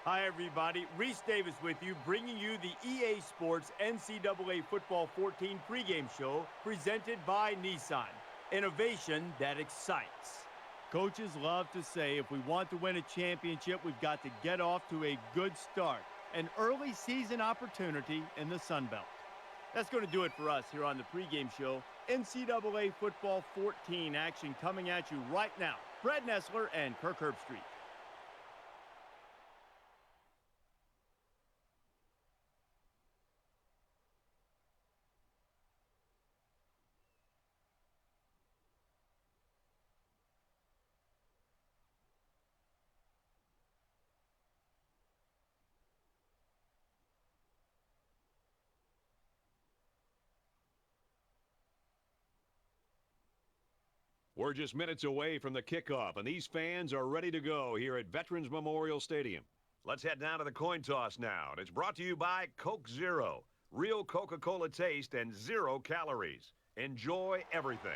Hi, everybody. Reese Davis with you, bringing you the EA Sports NCAA Football 14 pregame show presented by Nissan. Innovation that excites. Coaches love to say if we want to win a championship, we've got to get off to a good start. An early season opportunity in the Sun Belt. That's going to do it for us here on the pregame show. NCAA Football 14 action coming at you right now. Brad Nessler and Kirk Herbstreit. We're just minutes away from the kickoff, and these fans are ready to go here at Veterans Memorial Stadium. Let's head down to the coin toss now, and it's brought to you by Coke Zero. Real Coca-Cola taste and 0 calories. Enjoy everything.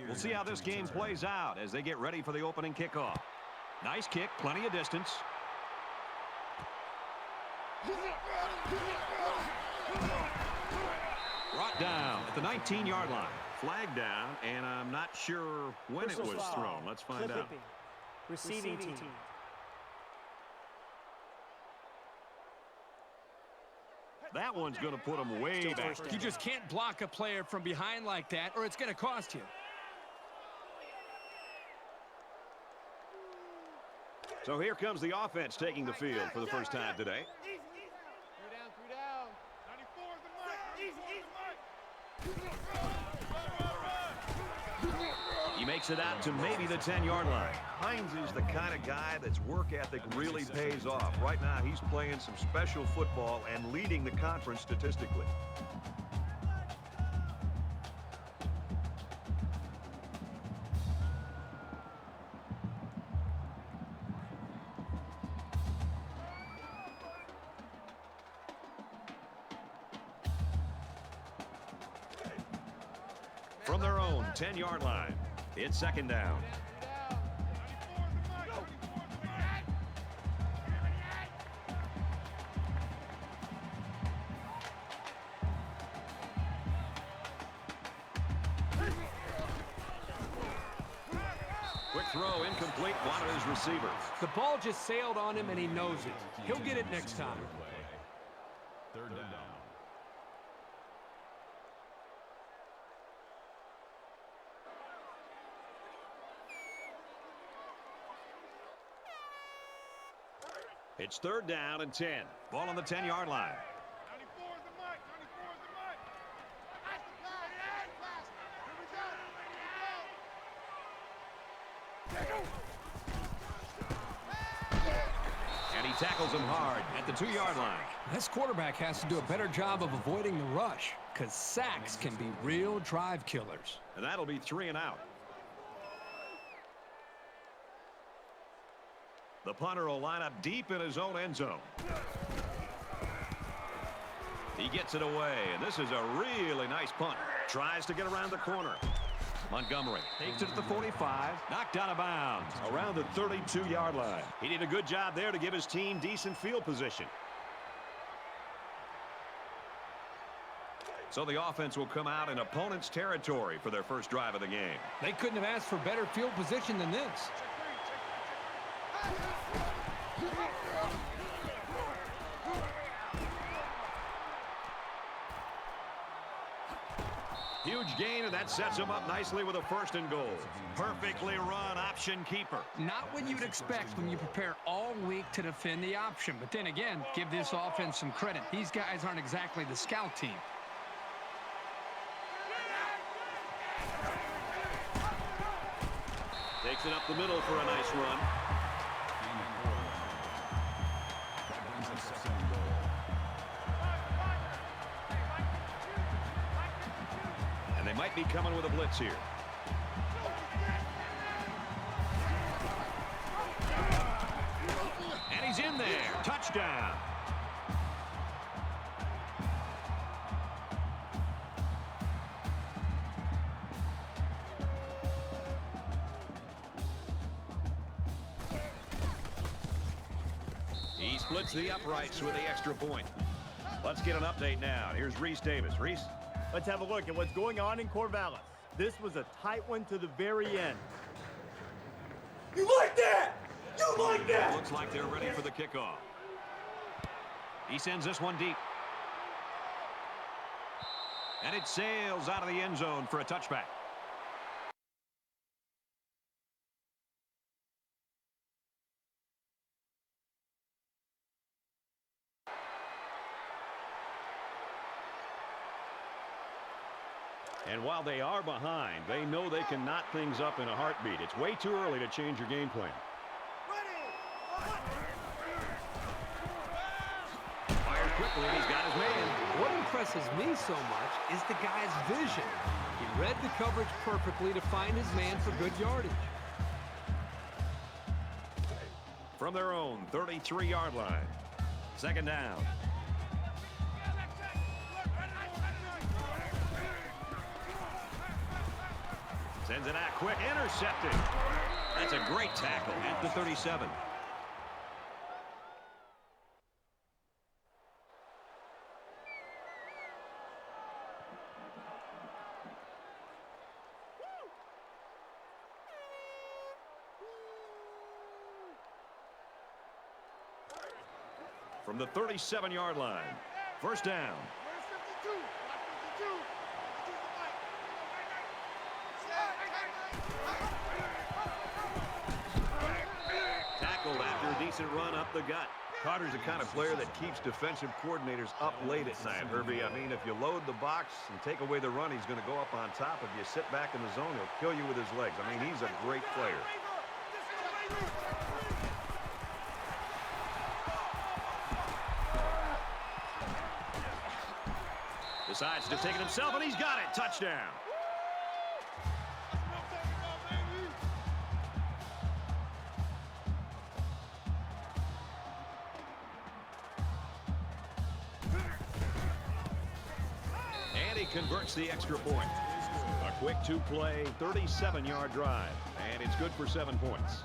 We'll see how this game plays out as they get ready for the opening kickoff. Nice kick, plenty of distance. Brought down at the 19-yard line. Flag down, and I'm not sure when it was thrown. Let's find out. Receiving team. That one's going to put him way back. You just can't block a player from behind like that, or it's going to cost you. So here comes the offense taking the field for the first time today. Three down. 94 the mark. He makes it out to maybe the 10-yard line. Hines is the kind of guy that's work ethic really pays off. Right now, he's playing some special football and leading the conference statistically. From their own 10-yard line, it's second down. Quick throw, incomplete, wanted his receiver. The ball just sailed on him, and he knows it. He'll get it next time. Third down. It's third down and 10. Ball on the 10-yard line. 94 the mark. And he tackles him hard at the 2-yard line. This quarterback has to do a better job of avoiding the rush, because sacks can be real drive killers. And that'll be 3 and out. The punter will line up deep in his own end zone. He gets it away, and this is a really nice punt. Tries to get around the corner. Montgomery takes it at the 45, knocked out of bounds around the 32-yard line. He did a good job there to give his team decent field position. So the offense will come out in opponent's territory for their first drive of the game. They couldn't have asked for better field position than this. Huge gain, and that sets him up nicely with a first and goal. Perfectly run option keeper. Not what you'd expect when you prepare all week to defend the option. But then again, give this offense some credit. These guys aren't exactly the scout team. Takes it up the middle for a nice run. And they might be coming with a blitz here. he's in there. Touchdown. He splits the uprights with the extra point. Let's get an update now. Here's Reese Davis. Reese? Let's have a look at what's going on in Corvallis. This was a tight one to the very end. You like that? You like that? Looks like they're ready for the kickoff. He sends this one deep. And it sails out of the end zone for a touchback. And while they are behind, they know they can knot things up in a heartbeat. It's way too early to change your game plan. Fires quickly, and he's got his man. What impresses me so much is the guy's vision. He read the coverage perfectly to find his man for good yardage. From their own 33-yard line. Second down. Sends it out quick. Intercepted. That's a great tackle at the 37. From the 37-yard line. First down. Tackled after a decent run up the gut. Carter's the kind of player that keeps defensive coordinators up late at night, Herbie. I mean, if you load the box and take away the run, he's going to go up on top. If you sit back in the zone, he'll kill you with his legs. I mean, he's a great player. Decides to take it himself, and he's got it. Touchdown. And he converts the extra point. A quick two-play, 37-yard drive, and it's good for 7 points.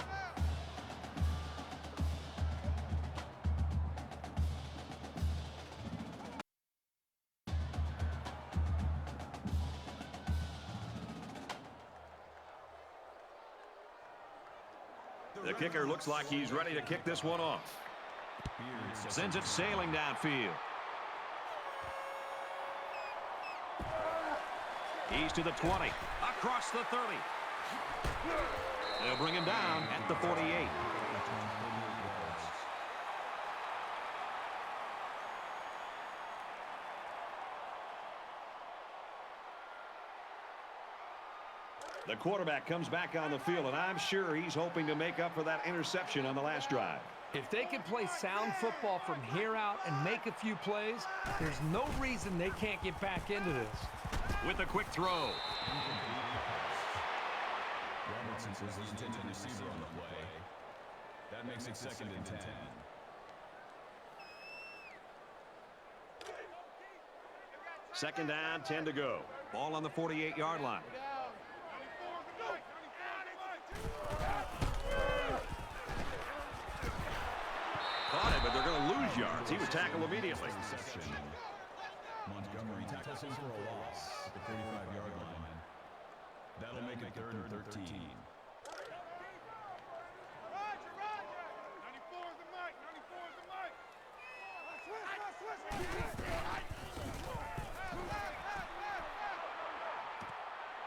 The kicker looks like he's ready to kick this one off. Sends it sailing downfield. He's to the 20. Across the 30. They'll bring him down at the 48. The quarterback comes back on the field, and I'm sure he's hoping to make up for that interception on the last drive. If they can play sound football from here out and make a few plays, there's no reason they can't get back into this. With a quick throw. Robertson was the intended receiver on the play. That makes it second and 10. Second down, 10 to go. Ball on the 48-yard line. Caught it, but they're going to lose yards. He was tackled immediately. Montgomery tackles him for a loss at the 45-yard line. That'll make it third and 13.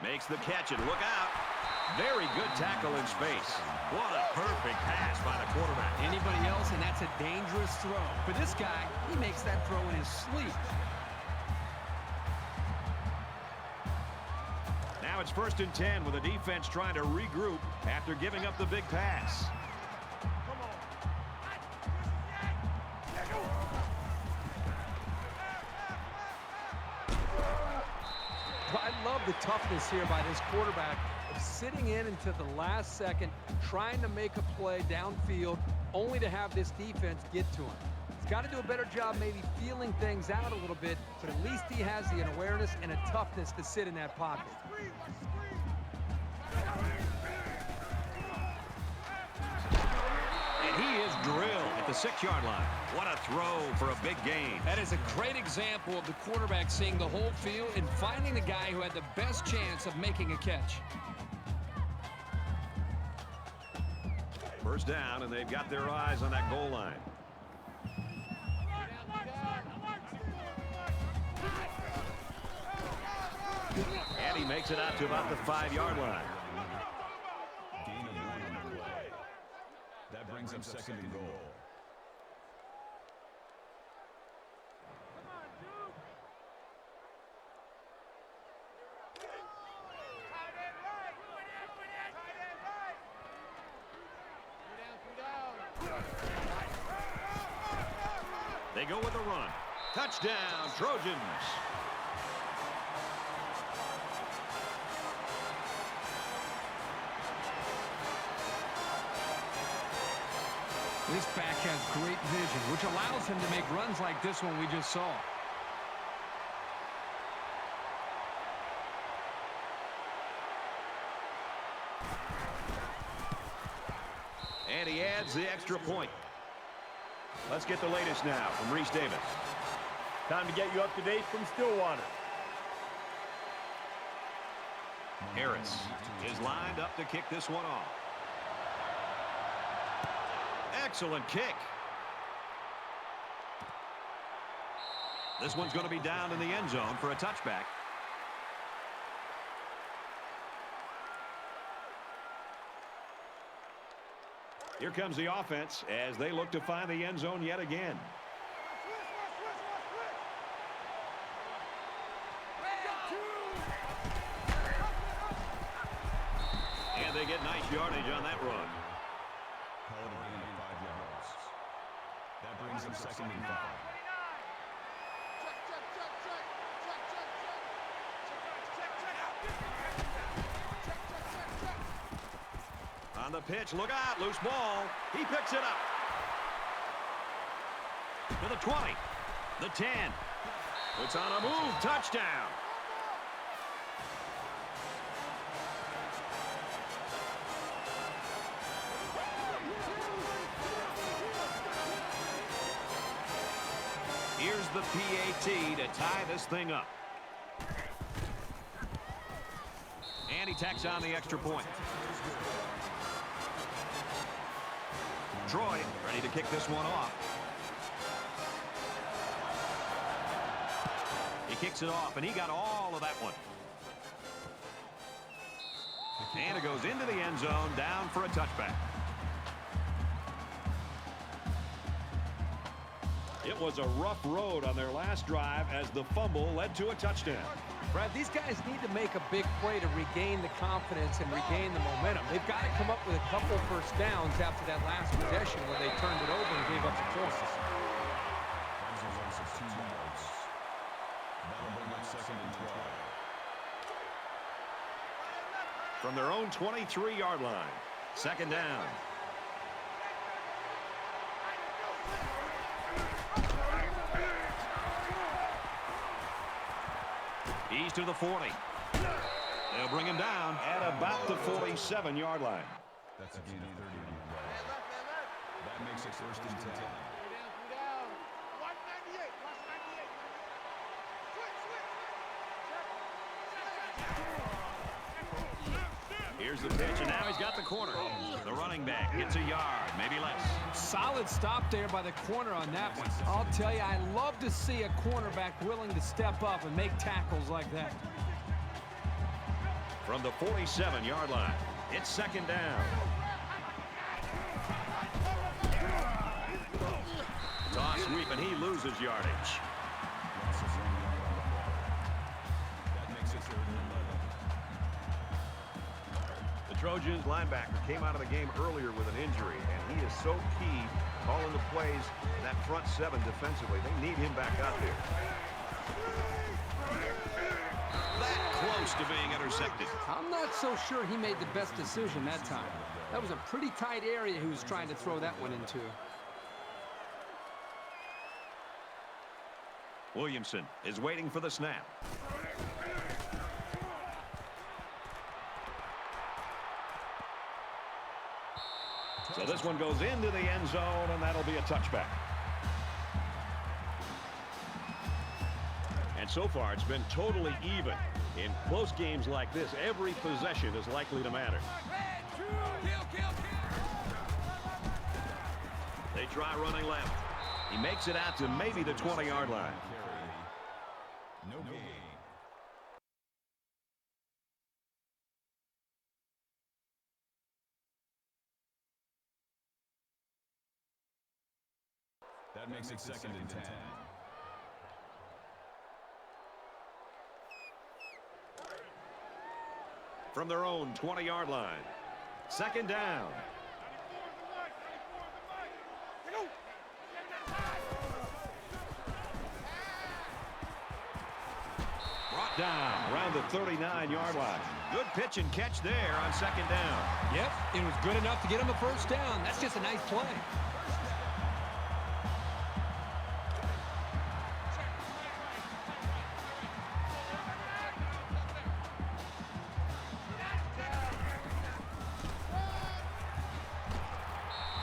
Makes the catch, and look out. Very good tackle in space. What a perfect pass by the quarterback. Anybody else, and that's a dangerous throw. For this guy, he makes that throw in his sleep. Now it's first and 10 with the defense trying to regroup after giving up the big pass. I love the toughness here by this quarterback of sitting in until the last second, trying to make a play downfield, only to have this defense get to him. He's got to do a better job maybe feeling things out a little bit, but at least he has the awareness and a toughness to sit in that pocket. And he is drilled at the 6-yard line. What a throw for a big gain. That is a great example of the quarterback seeing the whole field and finding the guy who had the best chance of making a catch. First down, and they've got their eyes on that goal line. And he makes it out to about the 5-yard line. Gain of 1 on the play. That brings up second and goal. They go with a run. Touchdown, Trojans. This back has great vision, which allows him to make runs like this one we just saw. And he adds the extra point. Let's get the latest now from Reese Davis. Time to get you up to date from Stillwater. Harris is lined up to kick this one off. Excellent kick. This one's going to be down in the end zone for a touchback. Here comes the offense as they look to find the end zone yet again. And they get nice yardage on that run. Call it a gain of 5 yards. That brings up second and 5. On the pitch, look out, loose ball. He picks it up. To the 20, the 10. It's on a move, touchdown. Here's the PAT to tie this thing up. And he tacks on the extra point. Troy ready to kick this one off. He kicks it off, and he got all of that one. And it goes into the end zone, down for a touchback. It was a rough road on their last drive as the fumble led to a touchdown. Brad, these guys need to make a big play to regain the confidence and regain the momentum. They've got to come up with a couple first downs after that last possession where they turned it over and gave up the points. That is a loss of 2 yards. That'll bring up second and 12. From their own 23-yard line, second down. He's to the 40. They'll bring him down at about the 47-yard line. That's a gain of 30 on the play. That makes it first and 10. Here's the pitch, and now he's got the corner. The running back gets a yard, maybe less. Solid stop there by the corner on that one. I'll tell you, I love to see a cornerback willing to step up and make tackles like that. From the 47-yard line, it's second down. Toss sweep, and he loses yardage. Loss of 1 yard on the play. That makes it third and 11. The Trojans linebacker came out of the game earlier with an injury, and he is so key calling the plays in that front seven defensively. They need him back out there. That close close to being intercepted. I'm not so sure he made the best decision that time. That was a pretty tight area he was trying to throw that one into. Williamson is waiting for the snap. So this one goes into the end zone, and that'll be a touchback. And so far, it's been totally even. In close games like this, every possession is likely to matter. They try running left. He makes it out to maybe the 20-yard line. No gain. That makes it 2nd and 10. From their own 20-yard line. 2nd down. Brought down around the 39-yard line. Good pitch and catch there on 2nd down. Yep, it was good enough to get him a first down. That's just a nice play.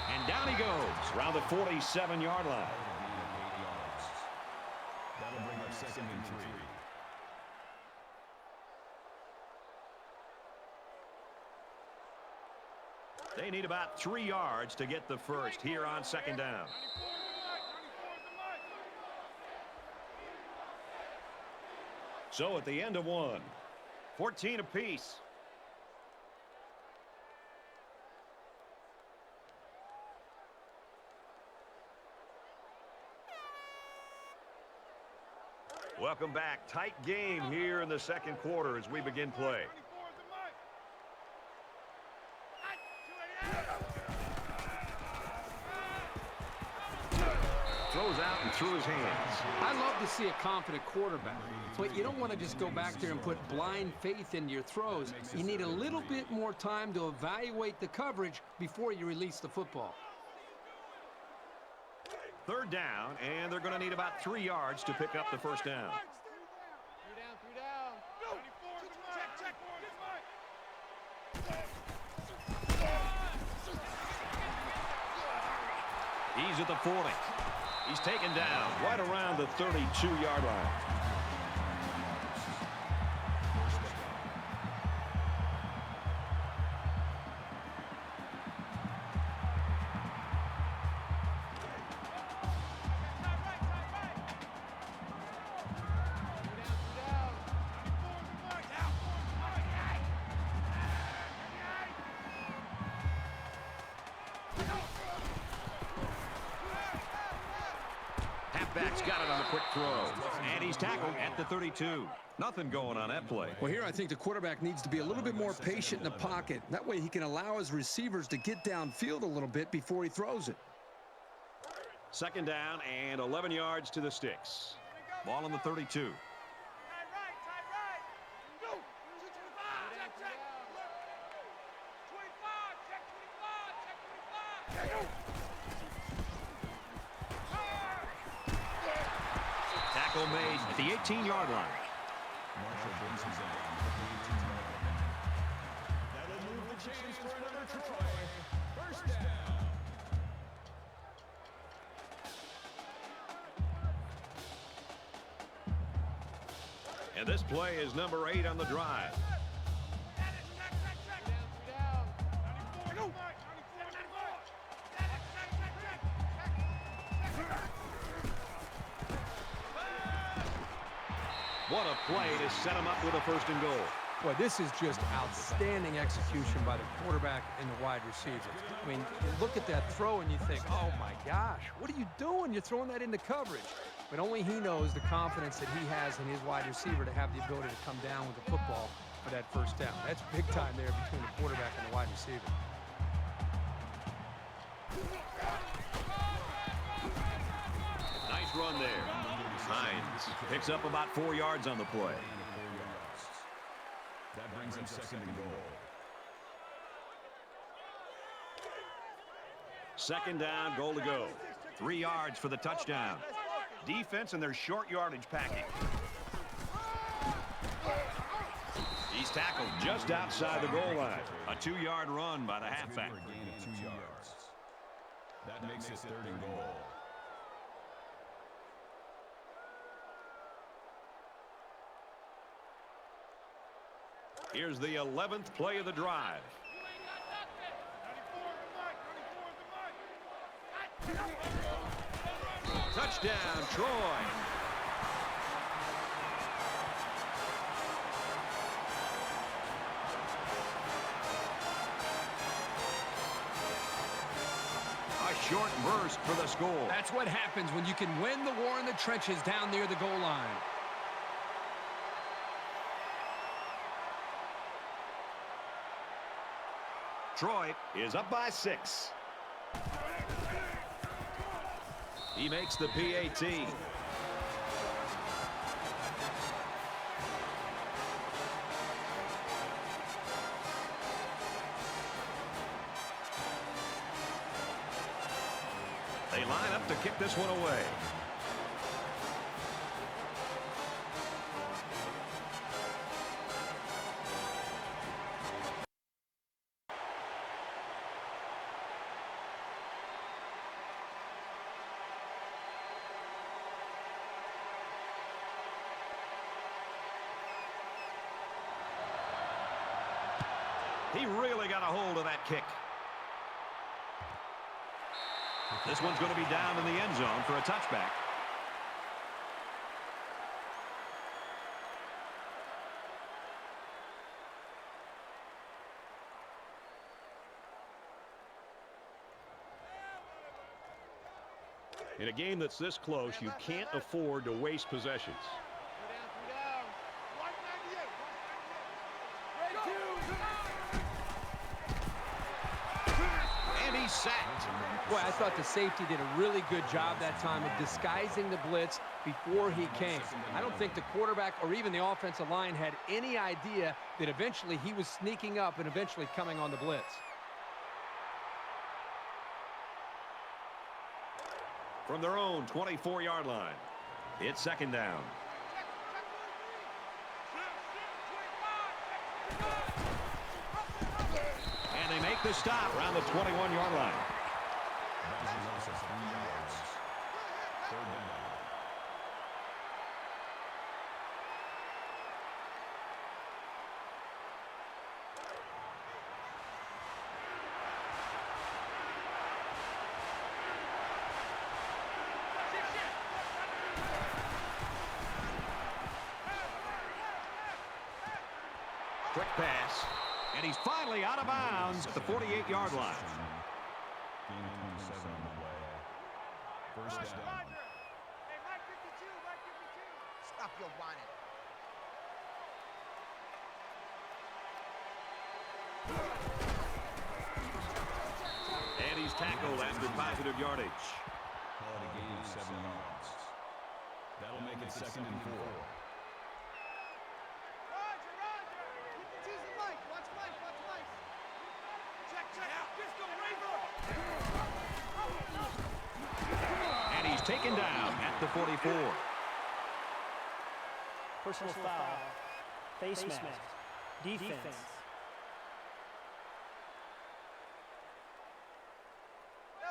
And down he goes around the 47-yard line. That'll bring up 2nd and 3. They need about 3 yards to get the first here on 2nd down. So at the end of one, 14 apiece. Welcome back. Tight game here in the 2nd quarter as we begin play. Throws out and through his hands. I love to see a confident quarterback, but you don't want to just go back there and put blind faith into your throws. You need a little bit more time to evaluate the coverage before you release the football. 3rd down, and they're going to need about 3 yards to pick up the first down. 3 down. He's at the 40. He's taken down right around the 32-yard line. Halfback's got it on the quick throw. And he's tackled at the 32. Nothing going on that play. Well, here I think the quarterback needs to be a little bit more patient in the pocket. That way he can allow his receivers to get downfield a little bit before he throws it. 2nd down and 11 yards to the sticks. Ball on the 32. Tackle made at the 18-yard line. Marshall brings him down at the 18-yard line. That'll move the chains for another try. First down. And this play is number 8 on the drive. What a play to set him up with a 1st and goal. Boy, this is just outstanding execution by the quarterback and the wide receiver. I mean, you look at that throw and you think, oh my gosh, what are you doing? You're throwing that into coverage. But only he knows the confidence that he has in his wide receiver to have the ability to come down with the football for that first down. That's big time there between the quarterback and the wide receiver. Nice run there. Hines picks up about 4 yards on the play. brings up second and goal. Second down, goal to go. 3 yards for the touchdown. Defense in their short yardage packing. He's tackled just outside the goal line. A 2-yard run by the halfback. For a gain of 2 yards. That makes it third and goal. Here's the 11th play of the drive. Touchdown, Troy. A short burst for the score. That's what happens when you can win the war in the trenches down near the goal line. Troy is up by 6. He makes the PAT. They line up to kick this one away. He really got a hold of that kick. This one's going to be down in the end zone for a touchback. In a game that's this close, you can't afford to waste possessions. And he's sacked. Boy, I thought the safety did a really good job that time of disguising the blitz before he came. I don't think the quarterback or even the offensive line had any idea that eventually he was sneaking up and eventually coming on the blitz. From their own 24-yard line, it's second down. And they make the stop around the 21-yard line. Quick pass, and he's finally out of bounds at the 48-yard line. Gain of 27 on the way. First down. Hey, Mike 52, Mike 52. Stop your whining. And he's tackled after positive yardage. Call it a gain of 7 yards. That'll make it second and 4. Roger, Roger. 52's the Mike. Watch Mike, watch Mike. Check, check. Disco Raver. And he's taken down at the 44. Personal foul. Face mask. Defense.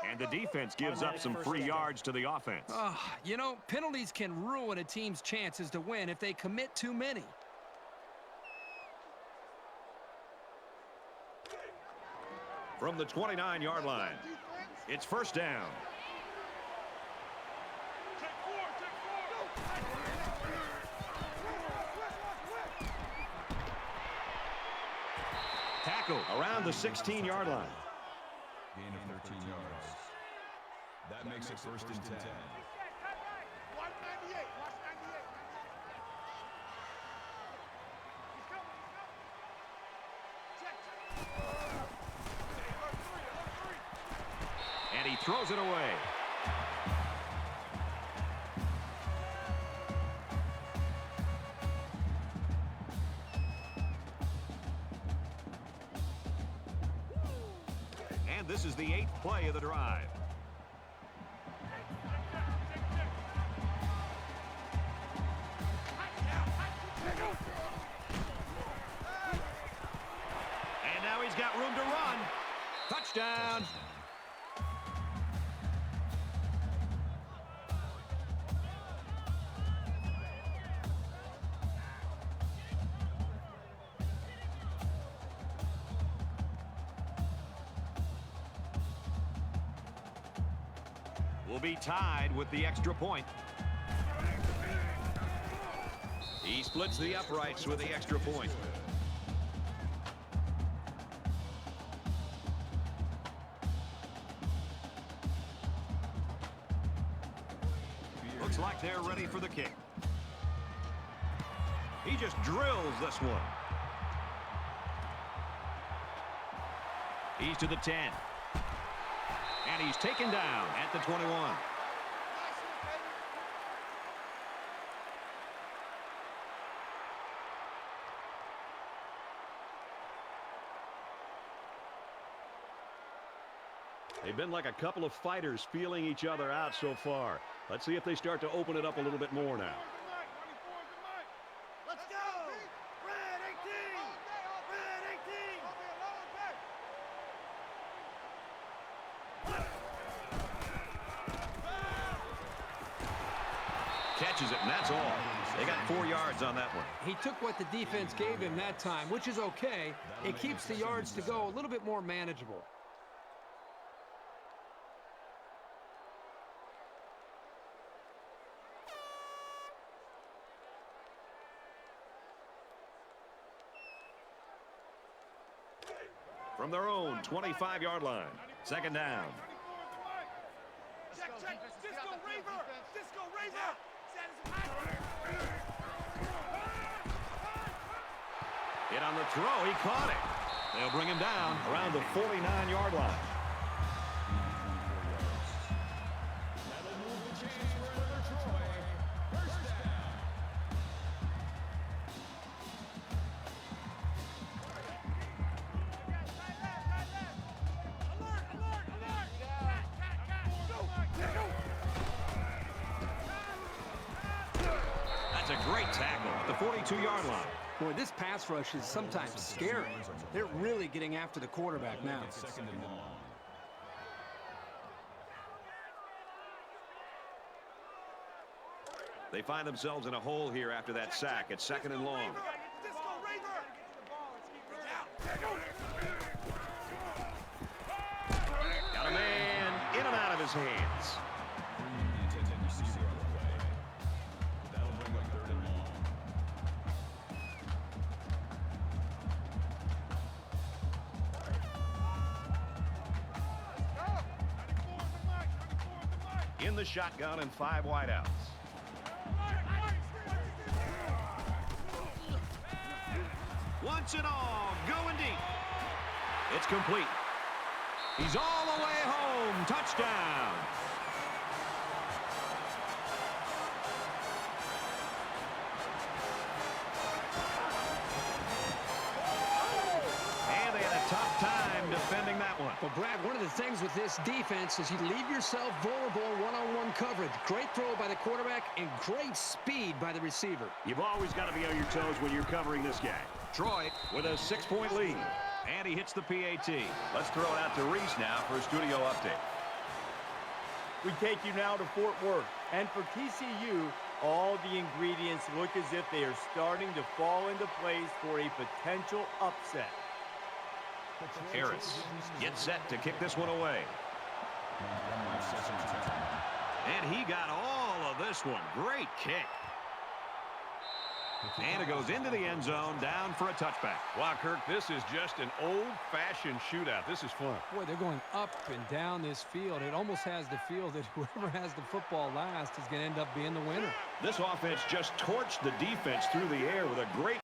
And the defense gives up some free yards to the offense. You know, penalties can ruin a team's chances to win if they commit too many. From the 29-yard line, it's first down. Tackle around the 16-yard line. Gain of 13 yards. That makes it first and 10. Watch 98, watch 98. He's coming, he's coming. Check, check. And he throws it away. And this is the 8th play of the drive. And now he's got room to run. Touchdown. Will be tied with the extra point. He splits the uprights with the extra point. Looks like they're ready for the kick. He just drills this one. He's to the 10. And he's taken down at the 21. They've been like a couple of fighters feeling each other out so far. Let's see if they start to open it up a little bit more now. Let's go! Red 18! Red 18! Catches it, and that's all. They got 4 yards on that one. He took what the defense gave him that time, which is okay. It keeps the yards to go a little bit more manageable. From their own 25-yard line. Second down. Check, check! Disco Raver! Disco Raver! Hit on the throw. He caught it. They'll bring him down around the 49-yard line. That'll move the chains for another Troy. First down. Alert! Alert! Alert! That's a great tackle at the 42-yard line. Boy, this pass rush is sometimes scary. They're really getting after the quarterback now. Second and long. They find themselves in a hole here after that sack. It's second and long. Disco Raver! Got a man in and out of his hands. Intended receiver on the play. That'll bring up third and long. In the shotgun and 5 wideouts. Once and all, going deep. It's complete. He's all the way home. Touchdown. And they had a tough time defending that one. Well, Brad, one of the things with this defense is you leave yourself vulnerable in one-on-one coverage. Great throw by the quarterback and great speed by the receiver. You've always got to be on your toes when you're covering this guy. Troy with a 6-point lead. And he hits the PAT. Let's throw it out to Reese now for a studio update. We take you now to Fort Worth. And for TCU, all the ingredients look as if they are starting to fall into place for a potential upset. Harris gets set to kick this one away. And he got all of this one. Great kick. And it goes into the end zone, down for a touchback. Wow, Kirk, this is just an old-fashioned shootout. This is fun. Boy, they're going up and down this field. It almost has the feel that whoever has the football last is going to end up being the winner. This offense just torched the defense through the air with a great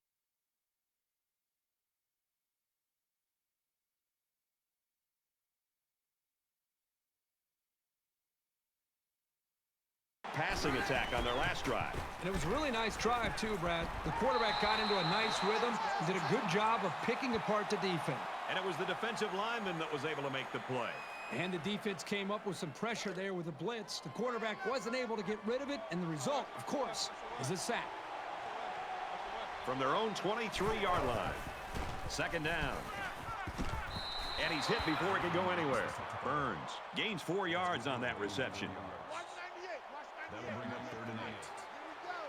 passing attack on their last drive. And it was a really nice drive, too, Brad. The quarterback got into a nice rhythm and did a good job of picking apart the defense. And it was the defensive lineman that was able to make the play. And the defense came up with some pressure there with a blitz. The quarterback wasn't able to get rid of it, and the result, of course, is a sack. From their own 23-yard line. Second down. And he's hit before he could go anywhere. Burns gains 4 yards on that reception. Watch 98. Watch 98. That'll bring up 3rd and 8. Here we go.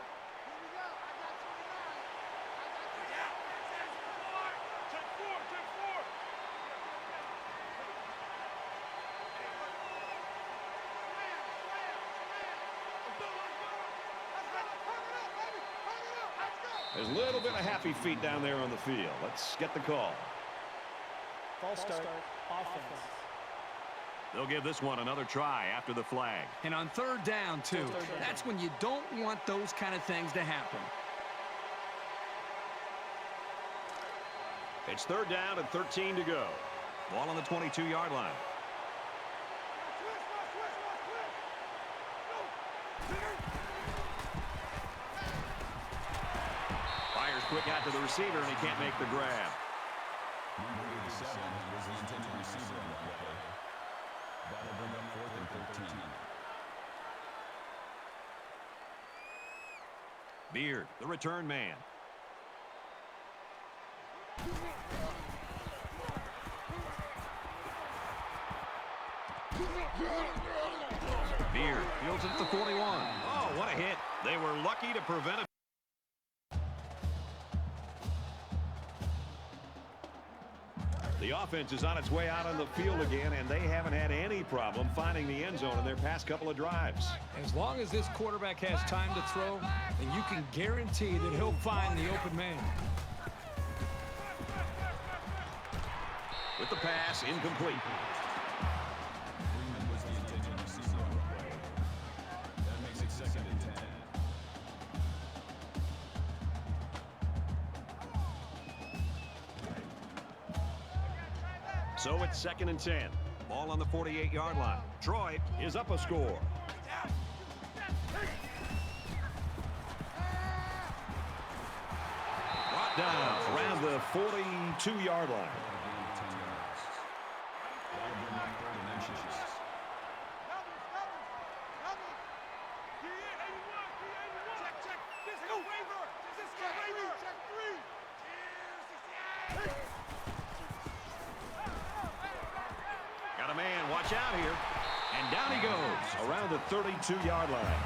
Here we go. I got 29. Check four. There's a little bit of happy feet down there on the field. Let's get the call. False start. Offense. They'll give this one another try after the flag. And on 3rd down, too. That's when you don't want those kind of things to happen. It's 3rd down and 13 to go. Ball on the 22-yard line. Fires quick out to the receiver, and he can't make the grab. Number 87 was the intended receiver on that play. That'll bring up 4th and 13. Beard, the return man. Beard fields it at the 41. Oh, what a hit. They were lucky to prevent it. The offense is on its way out on the field again, and they haven't had any problem finding the end zone in their past couple of drives. As long as this quarterback has time to throw, then you can guarantee that he'll find the open man. With the pass, incomplete. Freeman was the intended receiver on the play. That makes it 2nd and 10. So it's 2nd and 10. Ball on the 48-yard line. Troy is up a score. Brought down around the 42-yard line. That'll bring up 3rd and inches. Check. Disco waiver. Disco waiver. Check 3. Got a man, watch out here. And down he goes around the 32-yard line.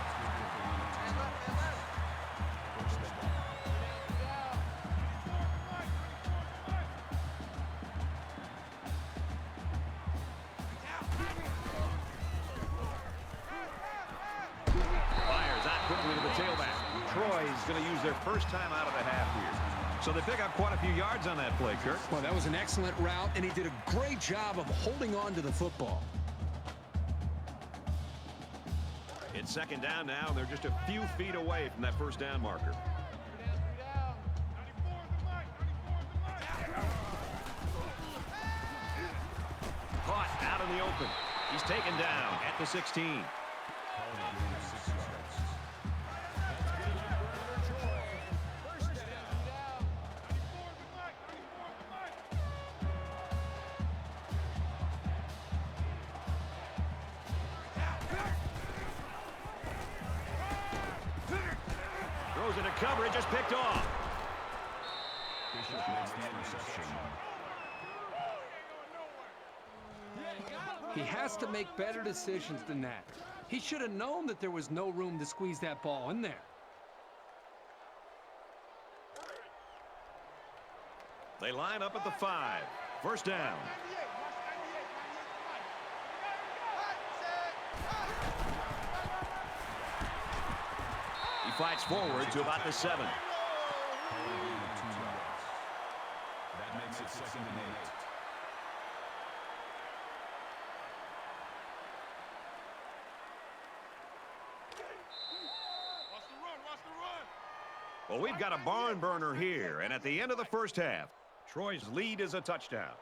Fires out quickly to the tailback. Troy's going to use their first time out of the half here. So they pick up quite a few yards on that play, Kirk. Well, that was an excellent route, and he did a great job of holding on to the football. It's 2nd down now, and they're just a few feet away from that first down marker. Caught out in the open. He's taken down at the 16. Throws into coverage, just picked off. Bishop makes the interception. He has to make better decisions than that. He should have known that there was no room to squeeze that ball in there. They line up at the 5. First down. He fights forward to about the 7. That makes it 2nd and 8. Well, we've got a barn burner here, and at the end of the first half, Troy's lead is a touchdown.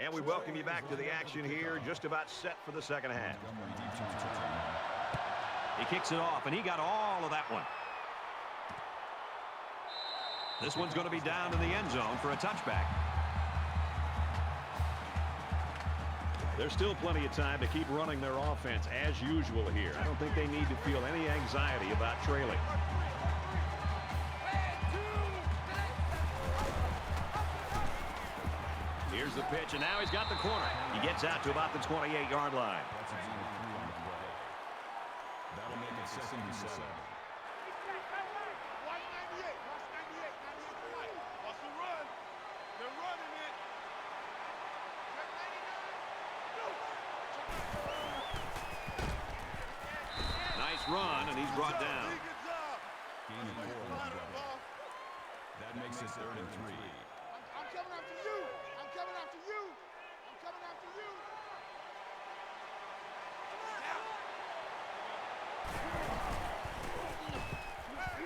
And we welcome you back to the action here, just about set for the second half. Montgomery deep to the touchdown. He kicks it off, and he got all of that one. This one's going to be down in the end zone for a touchback. There's still plenty of time to keep running their offense as usual here. I don't think they need to feel any anxiety about trailing. Here's the pitch, and now he's got the corner. He gets out to about the 28-yard line. That'll make it 2nd and 7. Nice run, and he's brought down. Gain of 4 on the play. That makes it 3rd and 3. I'm coming after you. I'm coming after you. I'm coming after you.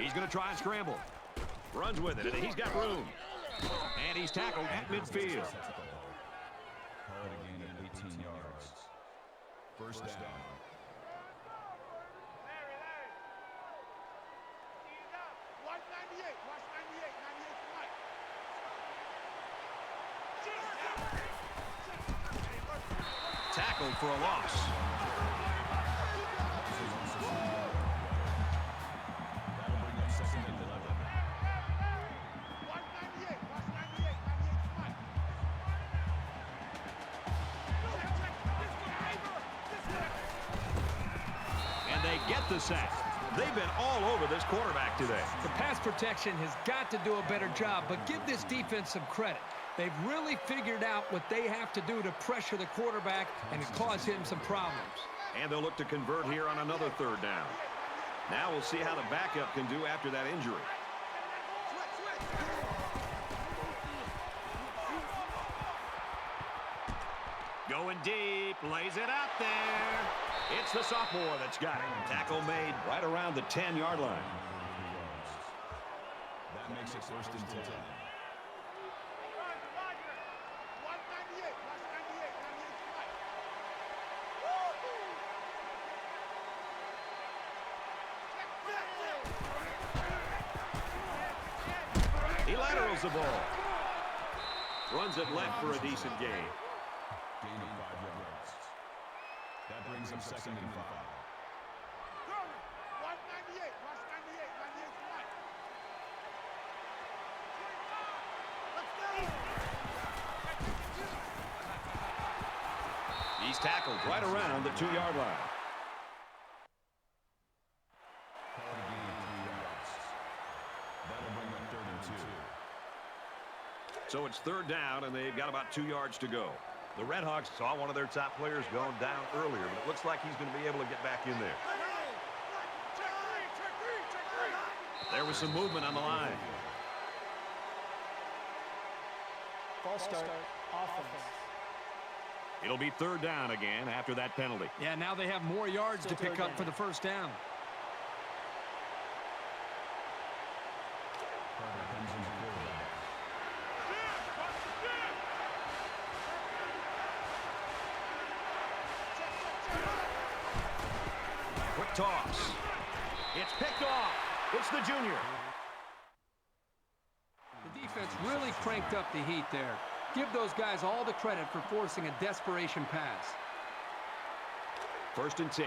He's going to try and scramble. Runs with it, and he's got room. And he's tackled at midfield. Call it a gain of 18 yards. First down. Watch 98. Watch 98. 98 tonight. Tackled for a loss. That'll bring up 2nd and 11. Watch 98. Watch 98. 98 tonight. And they get the sack. They've been all over this quarterback today. The pass protection has got to do a better job, but give this defense some credit. They've really figured out what they have to do to pressure the quarterback and cause him some problems. And they'll look to convert here on another 3rd down. Now we'll see how the backup can do after that injury. Going deep, lays it out there. It's the sophomore that's got it. Tackle made right around the 10-yard line. That makes it 1st and 10. Watch 98. Watch 98. 98 tonight. He laterals the ball. Runs it left for a decent gain. Gain of 5 yards. That brings up 2nd and 5. Watch 98. Watch 98. 98 tonight. He's tackled right around the 2-yard line. Call it a gain of 3 yards. That'll bring up 3rd and 2. So it's 3rd down, and they've got about 2 yards to go. The Redhawks saw one of their top players going down earlier, but it looks like he's going to be able to get back in there. There was some movement on the line. False start. Offense. It'll be 3rd down again after that penalty. Yeah, now they have more yards to pick up for the first down. Carter comes in quarterback. Quick toss. It's picked off. It's the junior. The defense really cranked up the heat there. Give those guys all the credit for forcing a desperation pass. 1st and 10.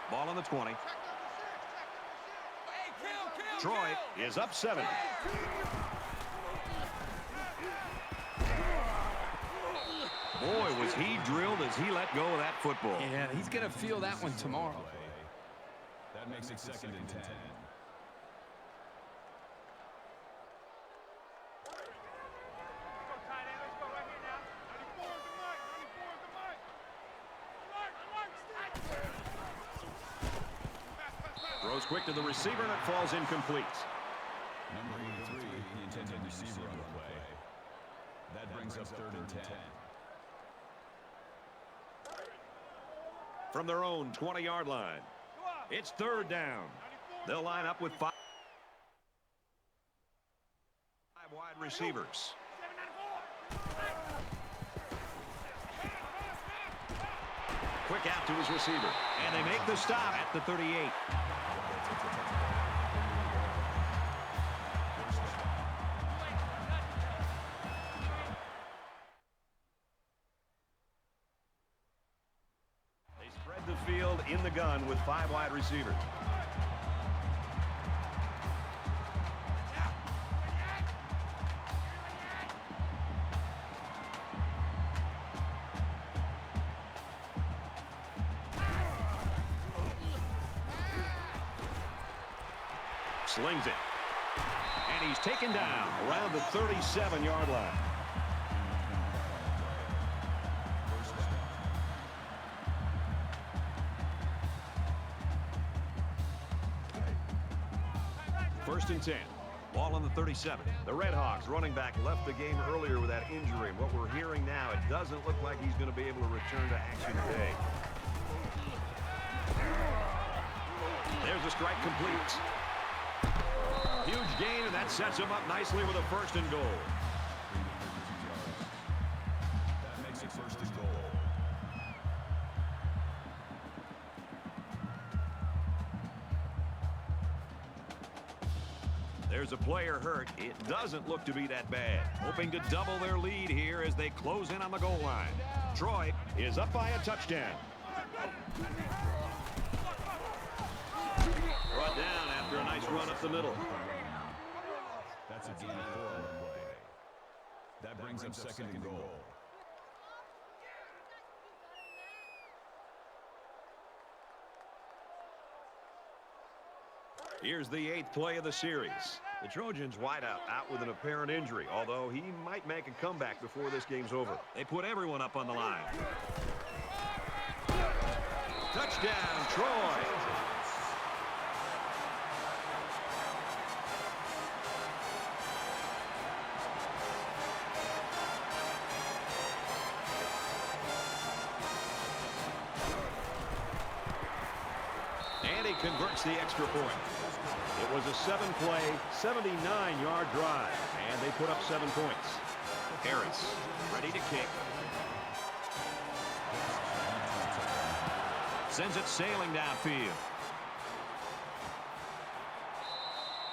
Ball on the 20. Troy is up 7. Boy, was he drilled as he let go of that football. Yeah, he's going to feel that one tomorrow. That makes it 2nd and 10. Throws quick to the receiver, and it falls incomplete. Number 83, the intended receiver on the play. That brings up 3rd and 10. From their own 20-yard line. It's 3rd down. They'll line up with 5 wide receivers. Quick out to his receiver. And they make the stop at the 38. They spread the field in the gun with 5 wide receivers. Slings it. And he's taken down around the 37-yard line. First and 10. Ball on the 37. The Redhawks running back left the game earlier with that injury. And what we're hearing now, it doesn't look like he's going to be able to return to action today. There's a strike complete. Huge gain, and that sets him up nicely with a first and goal. That makes it first and goal. There's a player hurt. It doesn't look to be that bad. Hoping to double their lead here as they close in on the goal line. Troy is up by a touchdown. Brought down after a nice run up the middle. That's a gain of 4 on the play. That brings up second and goal. Here's the 8th play of the series. The Trojans wideout out with an apparent injury, although he might make a comeback before this game's over. They put everyone up on the line. Touchdown, Troy. And he converts the extra point. It was a 7-play, 79-yard drive, and they put up 7 points. Harris ready to kick. Sends it sailing downfield.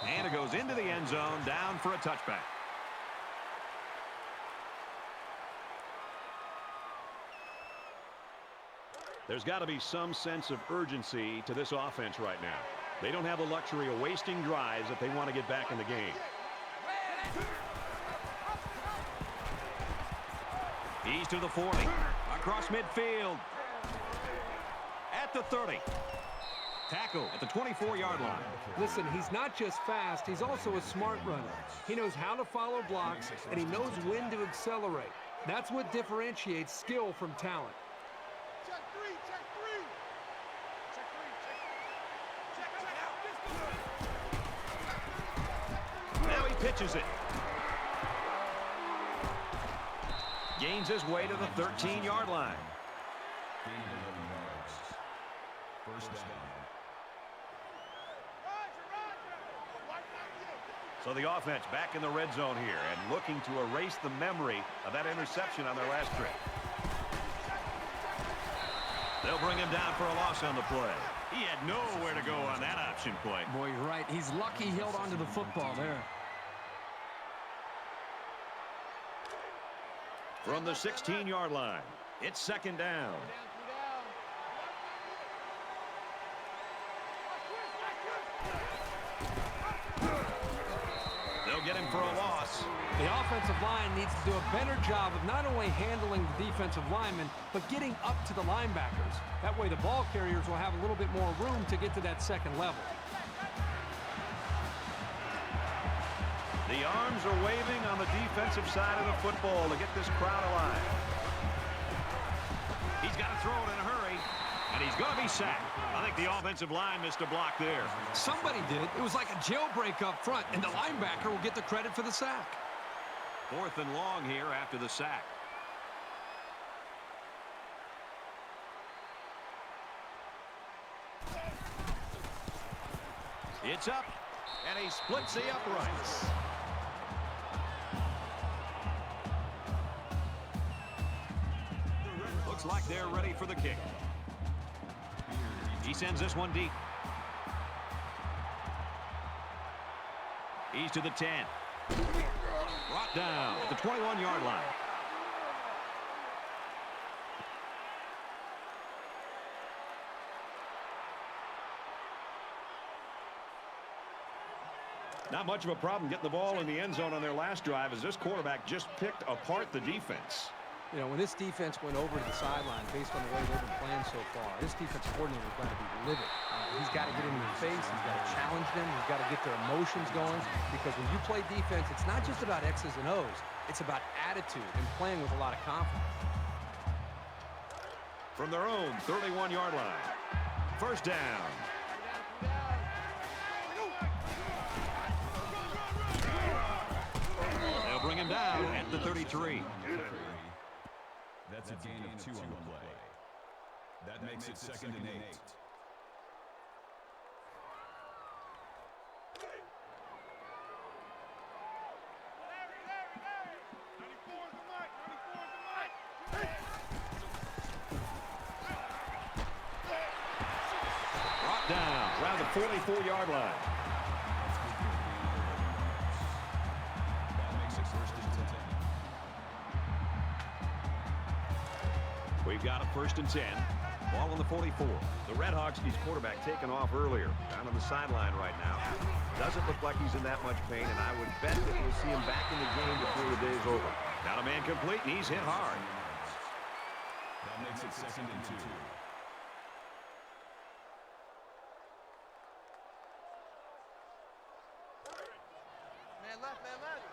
And it goes into the end zone, down for a touchback. There's got to be some sense of urgency to this offense right now. They don't have the luxury of wasting drives if they want to get back in the game. He's to the 40. Across midfield. At the 30. Tackle at the 24-yard line. Listen, he's not just fast, he's also a smart runner. He knows how to follow blocks, and he knows when to accelerate. That's what differentiates skill from talent. Check 3, check 3. Check 3, check 3. Now he pitches it. Gains his way to the 13-yard line. Gain of 11 yards. First down. So the offense back in the red zone here and looking to erase the memory of that interception on their last trip. They'll bring him down for a loss on the play. He had nowhere to go on that option play. Boy, you're right. He's lucky he held onto the football there. From the 16-yard line, it's second down. They'll get him for a loss. The offensive line needs to do a better job of not only handling the defensive linemen, but getting up to the linebackers. That way the ball carriers will have a little bit more room to get to that second level. The arms are waving on the defensive side of the football to get this crowd alive. He's got to throw it in a hurry, and he's going to be sacked. I think the offensive line missed a block there. Somebody did. It was like a jailbreak up front, and the linebacker will get the credit for the sack. 4th and long here after the sack. It's up, and he splits the uprights. Looks like they're ready for the kick. He sends this one deep. He's to the 10. Brought down at the 21-yard line. Not much of a problem getting the ball in the end zone on their last drive as this quarterback just picked apart the defense. You know, when this defense went over to the sideline based on the way they've been playing so far, this defense coordinator is going to be livid. He's got to get in their face. He's got to challenge them. He's got to get their emotions going, because when you play defense, it's not just about X's and O's. It's about attitude and playing with a lot of confidence. From their own 31-yard line. First down. They'll bring him down at the 33. That's a gain of 2 on the play. That makes it 2nd and 8. Brought down around the 44-yard line. That makes it 1st and 10. We've got a 1st and 10. Ball on the 44. The Red Hawks' quarterback taken off earlier. Down on the sideline right now. Doesn't look like he's in that much pain, and I would bet that we'll see him back in the game before the day's over. Got a man complete, and he's hit hard. That makes it 2nd and 2. Man left, man left.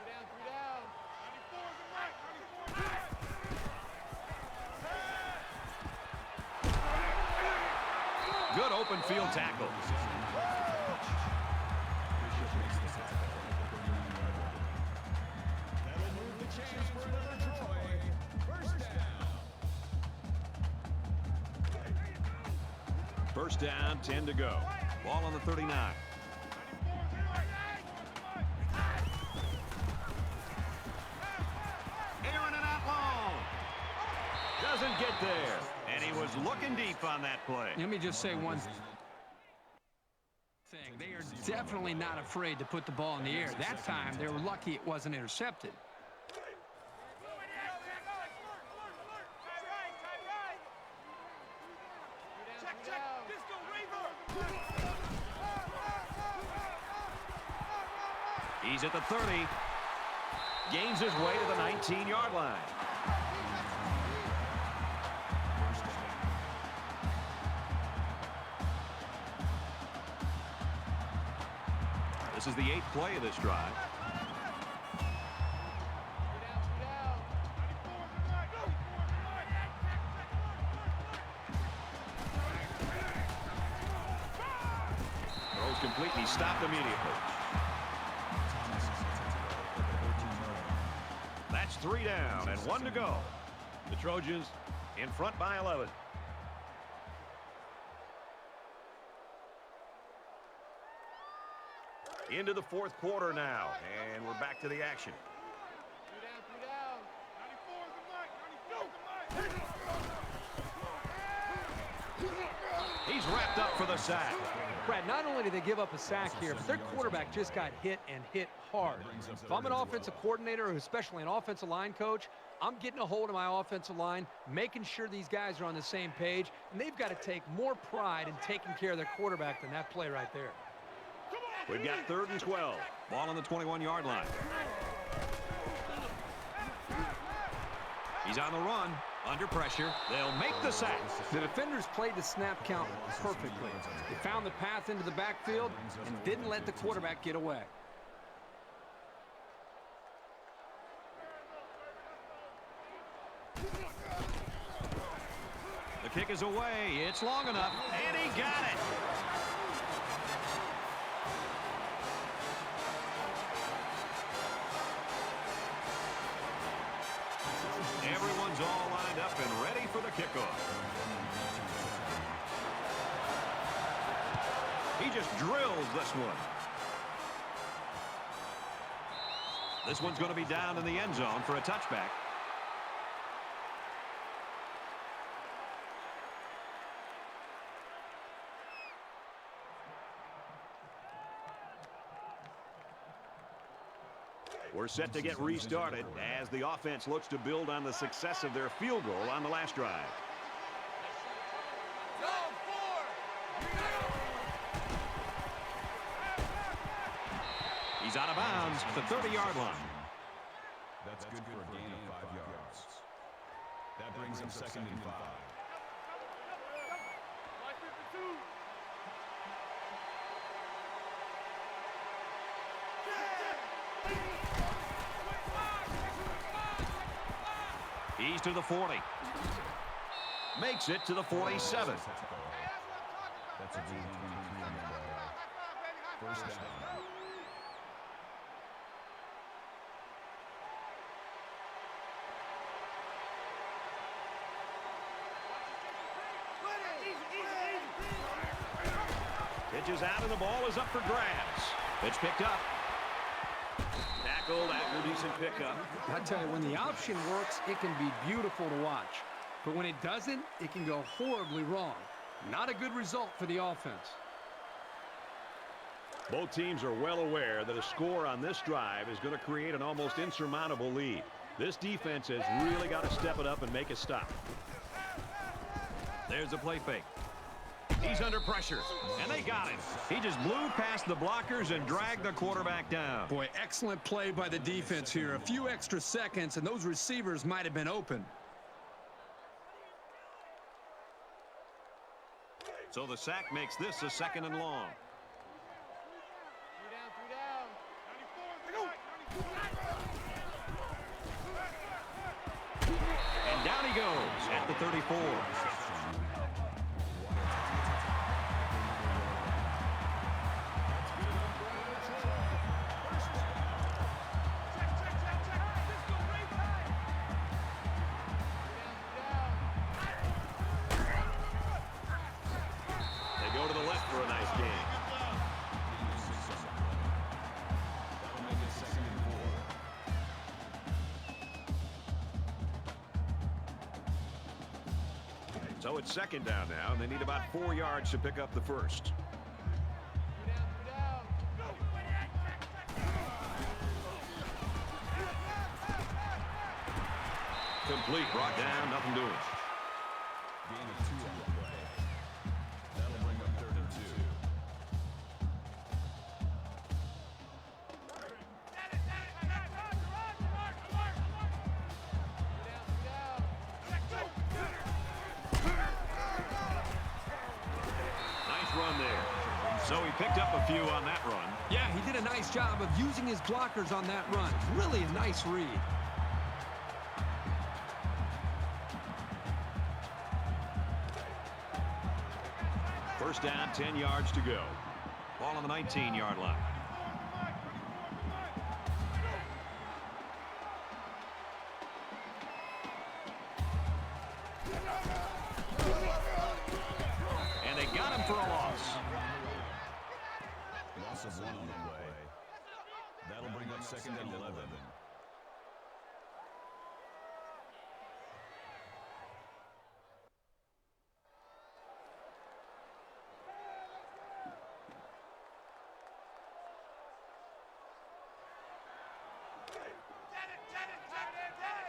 3 down, 3 down. 94 is the right, 94 is the right. Good open field tackle. That'll move the chains for another Troy. First down. First down, 10 to go. Ball on the 39. Aaron and out long. Doesn't get there. And he was looking deep on that play. Let me just say one thing. They are definitely not afraid to put the ball in the air. That time, they were lucky it wasn't intercepted. He's at the 30. Gains his way to the 19-yard line. This is the 8th play of this drive. Throws complete, and he stopped immediately. That's 3 down and 1 to go. The Trojans in front by 11. Into the 4th quarter now, and we're back to the action. 3 down, 94 is the mic, He's wrapped up for the sack. Brad, not only did they give up a sack here, but their quarterback just got hit and hit hard. If I'm an offensive coordinator, or especially an offensive line coach, I'm getting a hold of my offensive line, making sure these guys are on the same page, and they've got to take more pride in taking care of their quarterback than that play right there. We've got 3rd and 12. Ball on the 21-yard line. He's on the run. Under pressure. They'll make the sack. The defenders played the snap count perfectly. They found the path into the backfield and didn't let the quarterback get away. The kick is away. It's long enough, and he got it. Everyone's all lined up and ready for the kickoff. He just drills this one. This one's going to be down in the end zone for a touchback. We're set to get restarted as the offense looks to build on the success of their field goal on the last drive. He's out of bounds at the 30-yard line. That's good for a gain of 5 yards. That brings him 2nd and 5. He's to the 40. Makes it to the 47. That's a gain of 23 on the play. 1st down. Pitches out and the ball is up for grabs. It's picked up. Tackled after a decent pickup. I tell you, when the option works, it can be beautiful to watch. But when it doesn't, it can go horribly wrong. Not a good result for the offense. Both teams are well aware that a score on this drive is going to create an almost insurmountable lead. This defense has really got to step it up and make a stop. There's a play fake. He's under pressure, and they got him. He just blew past the blockers and dragged the quarterback down. Boy, excellent play by the defense here. A few extra seconds, and those receivers might have been open. So the sack makes this a 2nd and long. And down he goes at the 34. So it's 2nd down now, and they need about 4 yards to pick up the first. Complete, brought down, nothing doing. Gain of 2 on the play. That'll bring up 3rd and 2. Run there. So he picked up a few on that run. Yeah, he did a nice job of using his blockers on that run. Really a nice read. First down, 10 yards to go. Ball on the 19-yard line. And they got him for a loss. Loss of 1 on the play. That'll bring up 2nd and 11.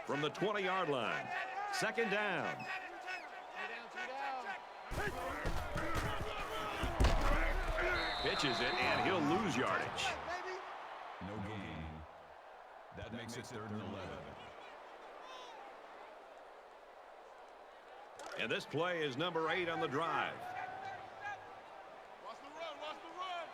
From the 20-yard line. 2nd down. Pitches it, and he'll lose yardage. No gain. That makes it 3rd and 11. And this play is number 8 on the drive. Watch the run, watch the run.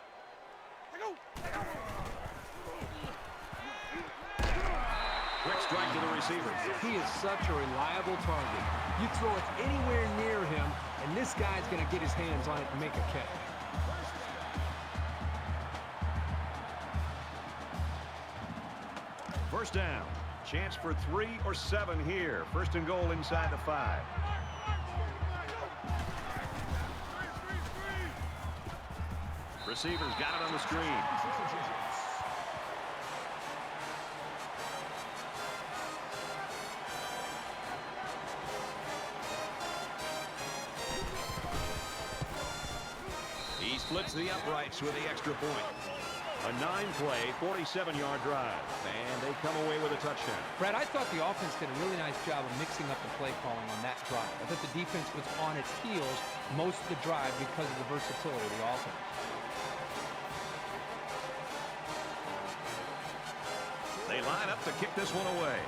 Quick strike to the receiver. He is such a reliable target. You throw it anywhere near him, and this guy's going to get his hands on it and make a catch. First down. Chance for 3 or 7 here. 1st and goal inside the 5. Receivers got it on the screen. He splits the uprights with the extra point. A 9-play, 47-yard drive. And they come away with a touchdown. Brad, I thought the offense did a really nice job of mixing up the play calling on that drive. I thought the defense was on its heels most of the drive because of the versatility of the offense. They line up to kick this one away.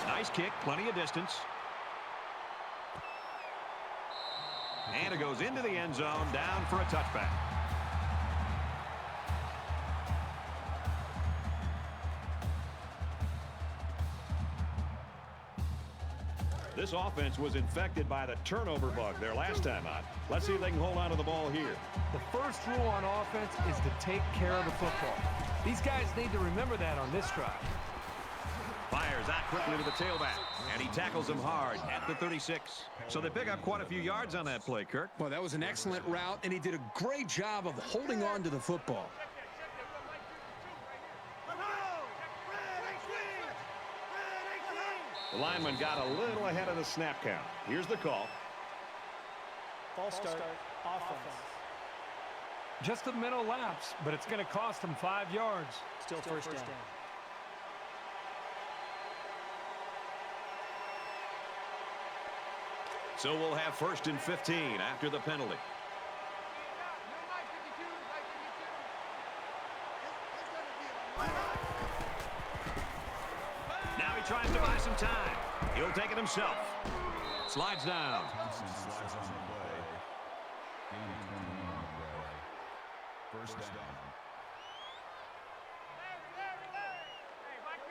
Nice kick, plenty of distance. And it goes into the end zone, down for a touchback. This offense was infected by the turnover bug their last time out. Let's see if they can hold on to the ball here. The first rule on offense is to take care of the football. These guys need to remember that on this drive. Fires out quickly to the tailback, and he tackles him hard at the 36. So they pick up quite a few yards on that play, Kirk. Well, that was an excellent route, and he did a great job of holding on to the football. The lineman got a little ahead of the snap count. Here's the call. False start, offense. Just a mental lapse, but it's going to cost them 5 yards. Still first down. So we'll have 1st and 15 after the penalty. Now he tries to buy some time. He'll take it himself. Slides down. Slides on the play. Gain of 21 on the play. First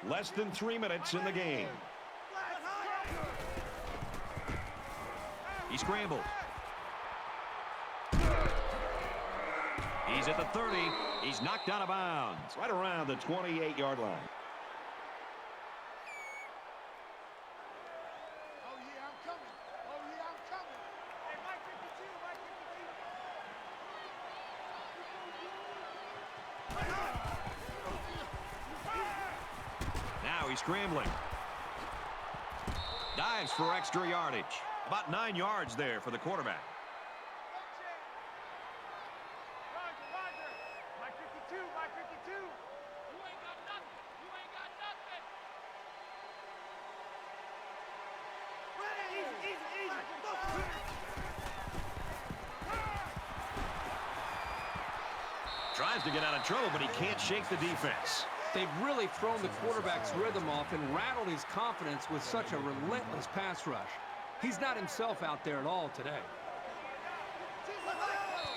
down. Less than 3 minutes in the game. He scrambled. He's at the 30. He's knocked out of bounds right around the 28-yard line. Oh, yeah, I'm coming. Oh, yeah, I'm coming. Hey, Mike 52, Mike 52. Now he's scrambling. Dives for extra yardage. About 9 yards there for the quarterback. Roger. Mike 52, Mike 52. You ain't got nothing. You ain't got nothing. Easy. Tries to get out of trouble, but he can't shake the defense. They've really thrown the quarterback's rhythm off and rattled his confidence with such a relentless pass rush. He's not himself out there at all today.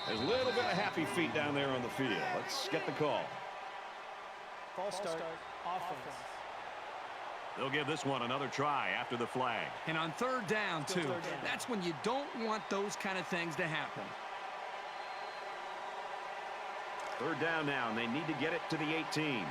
There's a little bit of happy feet down there on the field. Let's get the call. False start, offense. They'll give this one another try after the flag. And on 3rd down, too. That's when you don't want those kind of things to happen. 3rd down now, and they need to get it to the 18.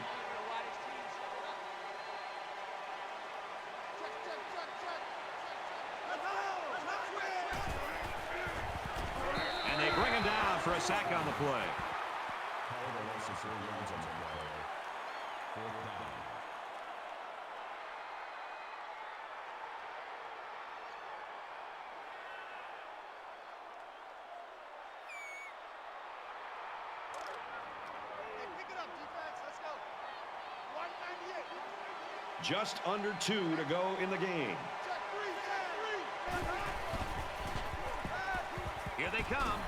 And they bring him down for a sack on the play. Power loss of 4 yards on the play. 4th down. Hey, pick it up, defense. Let's go. 198. Just under 2 to go in the game. Check 3. Here they come.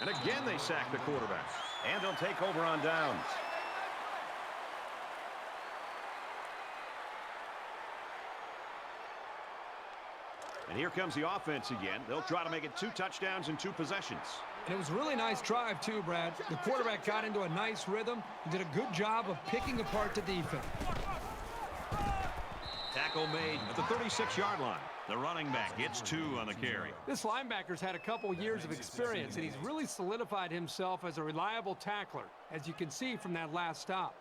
And again they sack the quarterback. And they'll take over on downs. And here comes the offense again. They'll try to make it 2 touchdowns in 2 possessions. And it was a really nice drive, too, Brad. The quarterback got into a nice rhythm and did a good job of picking apart the defense. Tackle made at the 36-yard line. The running back gets 2 on the carry. This linebacker's had a couple years of experience, and he's really solidified himself as a reliable tackler, as you can see from that last stop.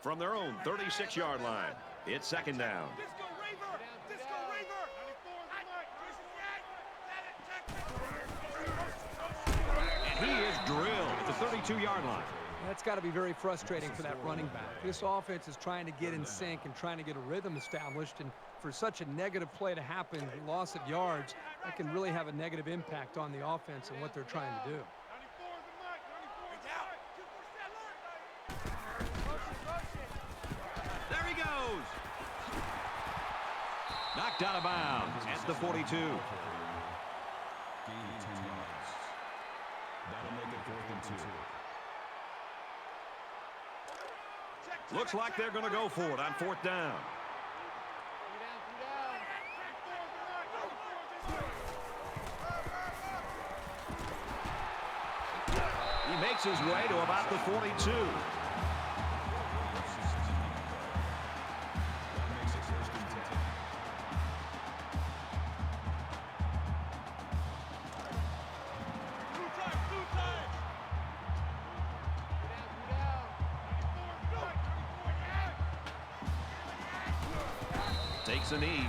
From their own 36-yard line, it's 2nd down. Disco Raver. Disco Raver. 94 is the mark. And he is drilled at the 32-yard line. That's got to be very frustrating for that running back. This offense is trying to get in sync and trying to get a rhythm established, and for such a negative play to happen, loss of yards, that can really have a negative impact on the offense and what they're trying to do. There he goes. Knocked out of bounds at the 42. Gain of 10 yards. That'll make it 4th and 2. Looks like they're going to go for it on 4th down. He makes his way to about the 42. Takes a knee.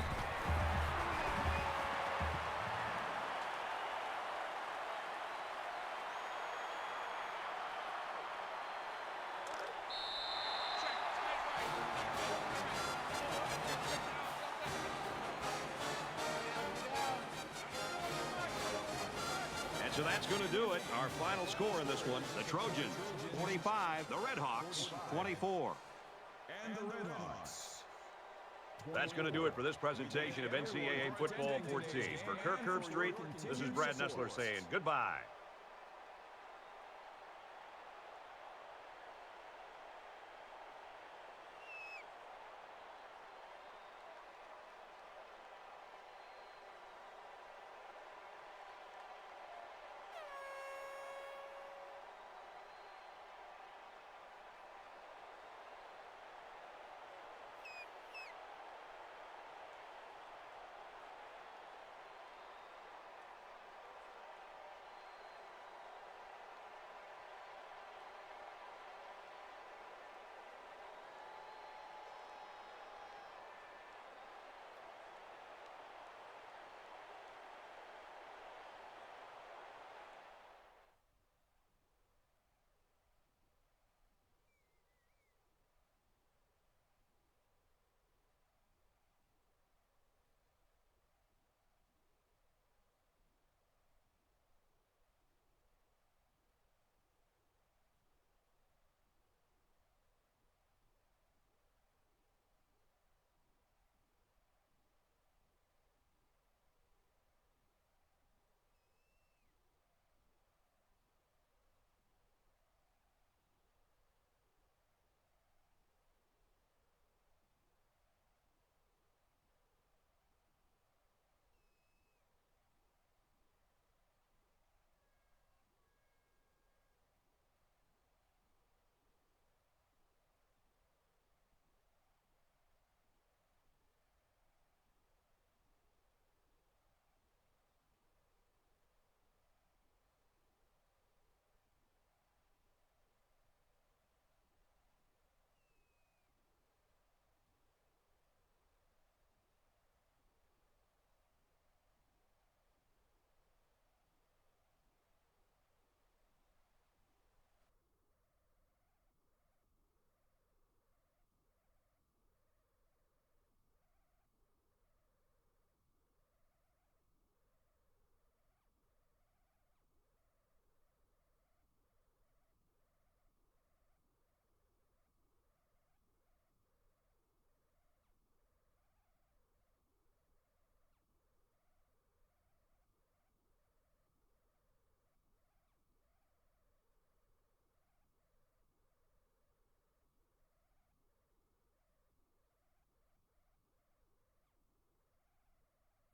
And so that's going to do it. Our final score in this one, the Trojans 45, the Redhawks 24. And the Redhawks. That's going to do it for this presentation of NCAA Football 14. For Kirk Herbstreit, this is Brad Nessler saying goodbye.